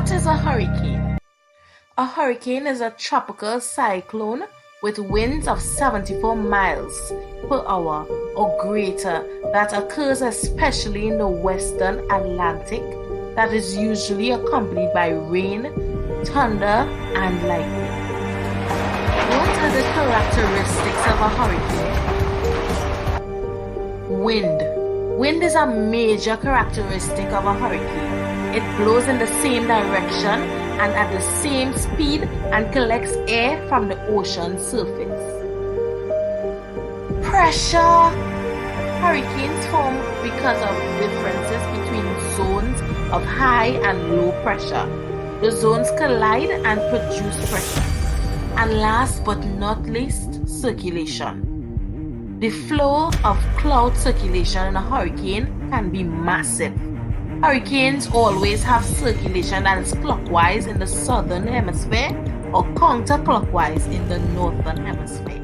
What is a hurricane? A hurricane is a tropical cyclone with winds of 74 miles per hour or greater that occurs especially in the western Atlantic, that is usually accompanied by rain, thunder, and lightning. What are the characteristics of a hurricane? Wind. Wind is a major characteristic of a hurricane. It blows in the same direction and at the same speed and collects air from the ocean surface. Pressure. Hurricanes form because of differences between zones of high and low pressure. The zones collide and produce pressure. And last but not least, circulation. The flow of cloud circulation in a hurricane can be massive. Hurricanes always have circulation that is clockwise in the southern hemisphere or counterclockwise in the northern hemisphere.